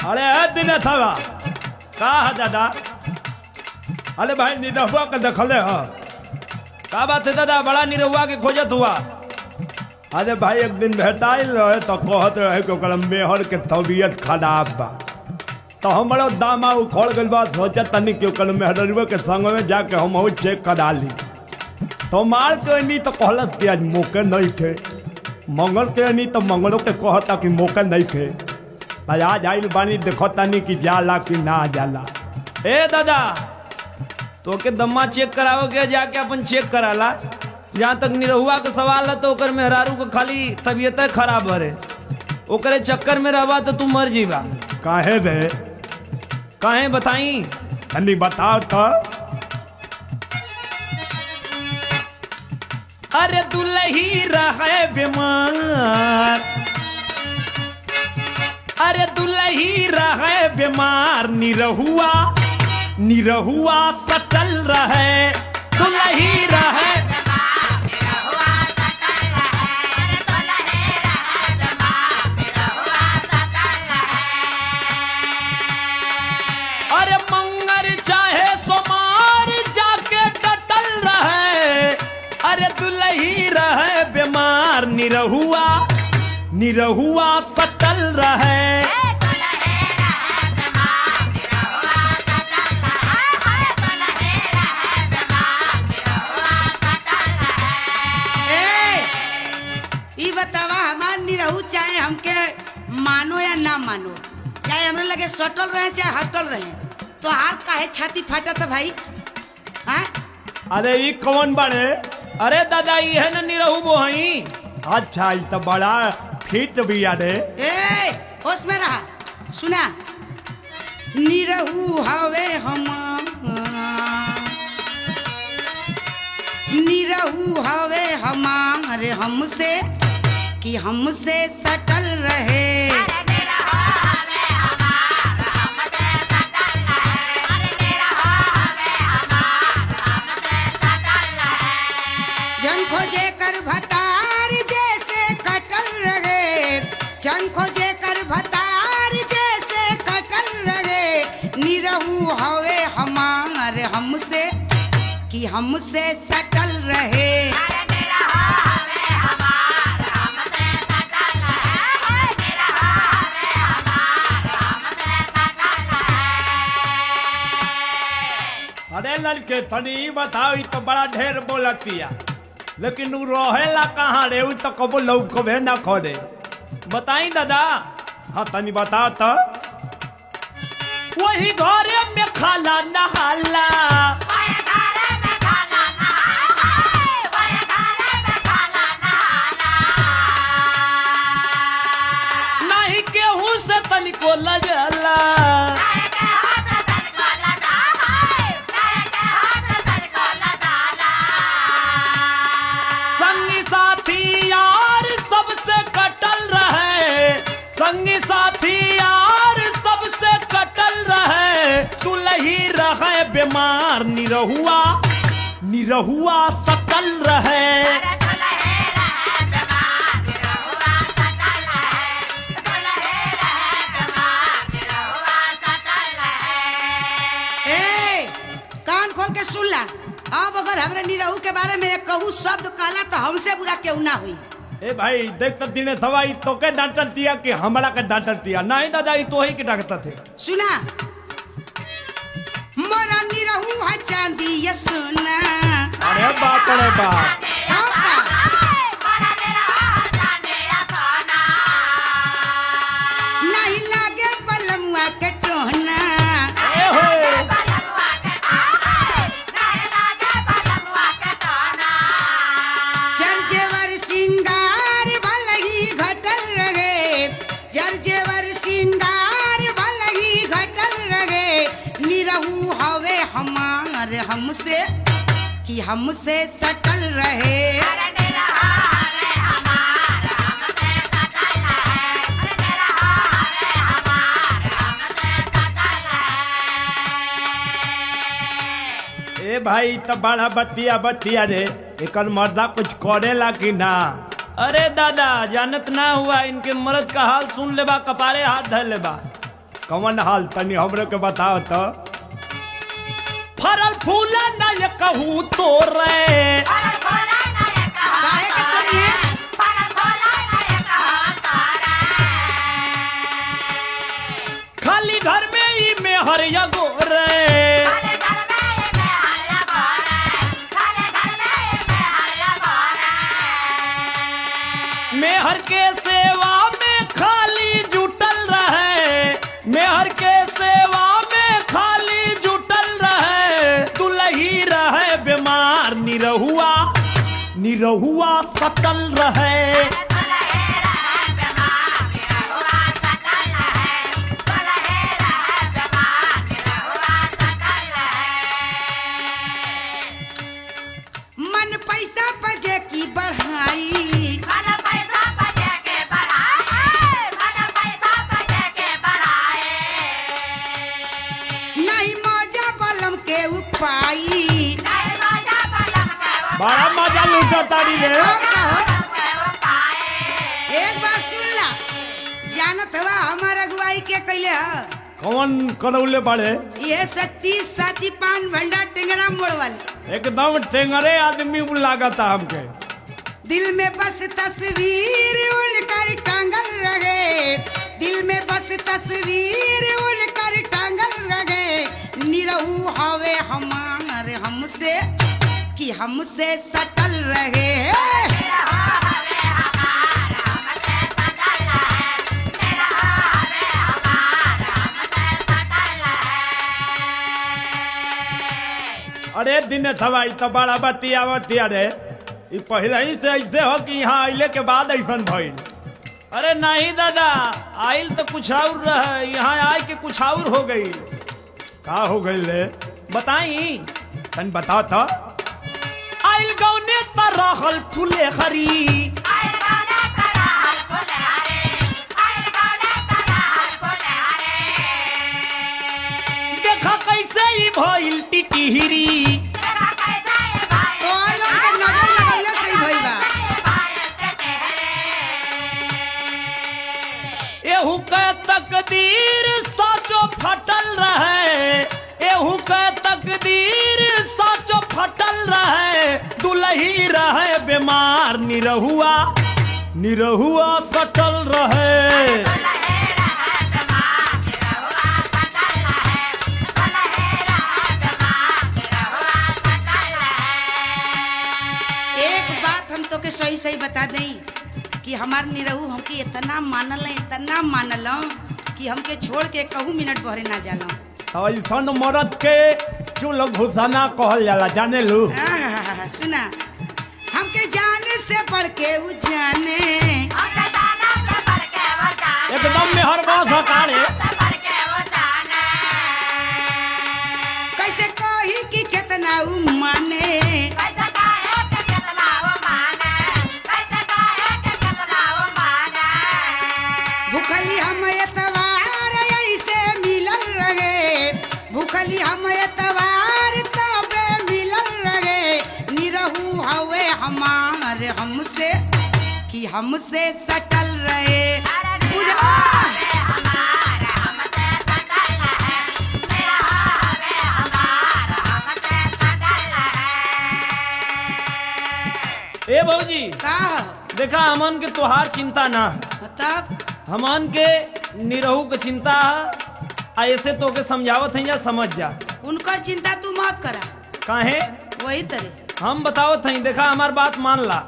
अरे दिन था का दादा। अरे भाई निरहुआ के देखले ह का बात है दादा, बड़ा निरहुआ के खोजत हुआ। अरे भाई एक दिन भेटाइल रहे तो कहत रहे कि ओकर मेहर के तबीयत खराब बा, तो हमारा दामा उखड़ गल बा। सोचत तनी कि ओकर मेहरवा के संग में जाके हम चेक करा ली। तो मार के नहीं तो कहलत कि आज मौके नहीं थे, मंगल के नहीं तो मंगलों के कहता कि मौके नहीं थे। आज आइल बानी देखो तनी कि जाला कि ना जाला। ए दादा तो के दम्मा चेक कराओ के जाके अपन चेक कराला। जहाँ तक निरहुआ का सवाल है तो ओकर मेहरारू का खाली तबीयत खराब है, ओकरे चक्कर में रहबा तो तू मर जीवा। काहे बे, काहे बताई तनी बताओ तो। अरे दुलही रहे बीमार, अरे दुलही रहे बीमार, निरहुआ निरहुआ सटल रहे। दुलही रहे अरे मंगर चाहे सोमार जाके डटल रहे। अरे दुलही रहे बीमार, निरहुआ निरहुआ सटल रहे। बतावा हमार निरहू चाहे हमके मानो या ना मानो, चाहे हमरे लगे सटल रहे चाहे हटल रहे, तो हार काहे छाती फाटत है भाई? हाँ? अरे ये कौन बड़े? अरे दादा ये है ना निरहू बोहई। अच्छा ये तो बड़ा फिट भी याद है। ए होश में रहा, सुना निरहू हवे हमार, निरहू हवे हमारे हमसे कि हमसे सटल रहे। जन खोजे कर भतार जैसे कटल रहे, जन खोजे कर भतार जैसे कटल रहे। निरहू हवे हमारे हमसे कि हमसे सटल रहे। अरे लड़के तनी बताओ तो बड़ा ढेर बोलतिया, लेकिन वो रहेला कहाँ रे? तो कबो लौकबे ना खोदे। बताई दादा। हाँ तनी बता तो। वही घरे में खाला नहाला, नहीं केहू से तनिको लगला। संगी साथी यार सबसे कटल रहे, संगी साथी यार सबसे कटल रहे। दुलही रहे बीमार, निरहुआ निरहुआ सटल रहे। ए कान खोल के सुन ला, अब अगर हमरे निरहू के बारे में एक कहू शब्द कहला तो हमसे बुरा केहू ना हुई। ए भाई देख तो दिने थवाई तो के डांटल दिया कि हमरा के डांटल दिया? नहीं दादा ये तो ही के डांटता थे। सुना मोरा निरहू है चांदी ये सुना। अरे बाप रे बाप। नहीं लागे बलमुआ के टोहना, जरजेवर सिंगार भलही घटल रहे, जरजेवर सिंगार भलही घटल रहे। निरहू हवे हमारे हमसे कि हमसे सटल रहे। ए भाई तो बड़ा बतिया बतिया रे, एकर मर्दा कुछ करेला कि ना? अरे दादा जानत ना हुआ, इनके मर्द का हाल सुन लेबा, कपारे हाथ धर लेबा। कौन हाल तनी हमरे के बताओ तो। फरल फूल न कहू तो रे काहे के तोड़ी है? खाली घर में ही में हरिया गोरे मेहर के सेवा में खाली जुटल रहे मेहर के सेवा में खाली जुटल रहे दुलही रहे बीमार निरहुआ सटल रहे मन पैसा बजे की बढ़ाई नहीं मौजा बलम के उपाई बड़ा मजा लूटा तारी रे एक बार सुन ला जानत हवा हमार अगुवाई के कैले ह कौन करौले बड़े ये सत्ती साची पान भंडार टेंगरा मोड़ वाले एकदम टेंगरे आदमी लागता हमके दिल में बस तस्वीर उनकर टांगल रहे दिल में बस तस्वीर उनकर टांगल रहे निरहु हवे हमार हमसे कि हमसे सटल रहे अरे दिन थवाई तो बड़ा बतिया रे ई पहले ही से ऐसे हो कि यहाँ आइले के बाद ऐसा भइल अरे नहीं दादा आइल तो कुछ और रहे यहाँ आए के कुछ और हो गई का हो गई रे बताई तन बताओ तो आइल गौने तरहल फूले हरी देखा कैसे ही भइल टिटिहरी तो लोग के नजर लगौले सही भइल बा एहू के तकदीर साचो फटल रहे एहू के तकदीर साचो फटल रहे दुलही रहे बीमार निरहुआ सटल रहे एक बात हम तो के सही सही बता दें कि हमार निरहु हमके इतना मानल कि हमके छोड़ के कहू मिनट भरे ना जाला ऐसन मरद के चुल घुसाना कहल जाला जाने लू सुना हमके जाने से बढ़ के उ जाने एकदम मेहर बात हकारे कैसे कही कि कितना उ माने भूखली हम एतवार ऐसे मिलल रहे भूखली हम एतवार तबे मिलल रहे निरहु हवे हमार हमसे कि हमसे सटल रहे बुझला ए भौजी का देखा हमन के तोहार चिंता ना तब हमन के निरहु के चिंता है ऐसे तो के समझावत है या समझ जा उनकर चिंता तू मत करा काहे वही तरह हम बतावत हई देखा हमार बात मान ला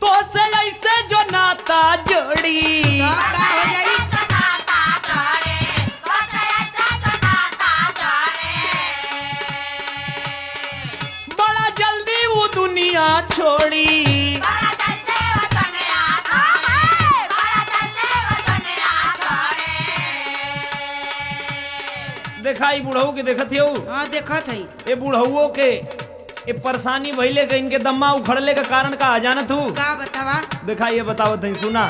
तो से ऐसे जो नाता जोड़ी तब का हो जाई बड़ा जल्दी वो दुनिया छोड़ी देखा ई बुढ़ऊ के देखत हो हाँ देखत हई ए बुढ़ऊ के ए परेशानी भइले के इनके दम्मा उखड़ले का कारण का जानत हूँ का बतावा देखा ये बतावत हई सुना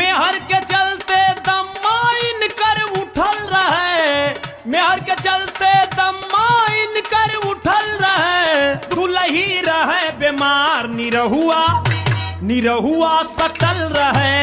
मेहर के चलते दम्मा इनकर उठल रहे मेहर के चलते दम्मा इनकर उठल रहे दुलही रहे बीमार निरहुआ सटल रहे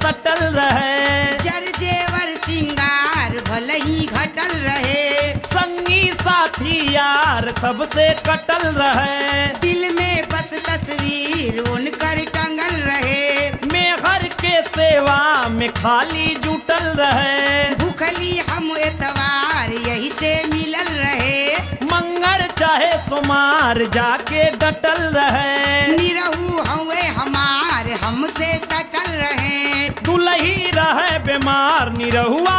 सटल रहे। जर जेवर सिंगार भले ही घटल रहे। संगी साथी यार सबसे कटल रहे। दिल में बस तस्वीर उनकर टंगल रहे। मेहर के सेवा में खाली जुटल रहे। भूखली हम एतवार यही से मिलल रहे। मंगर चाहे सोमार जाके डटल रहे। निरहू हवे हमार हमसे सटल रहे। दुलही रहे बीमार निरहुआ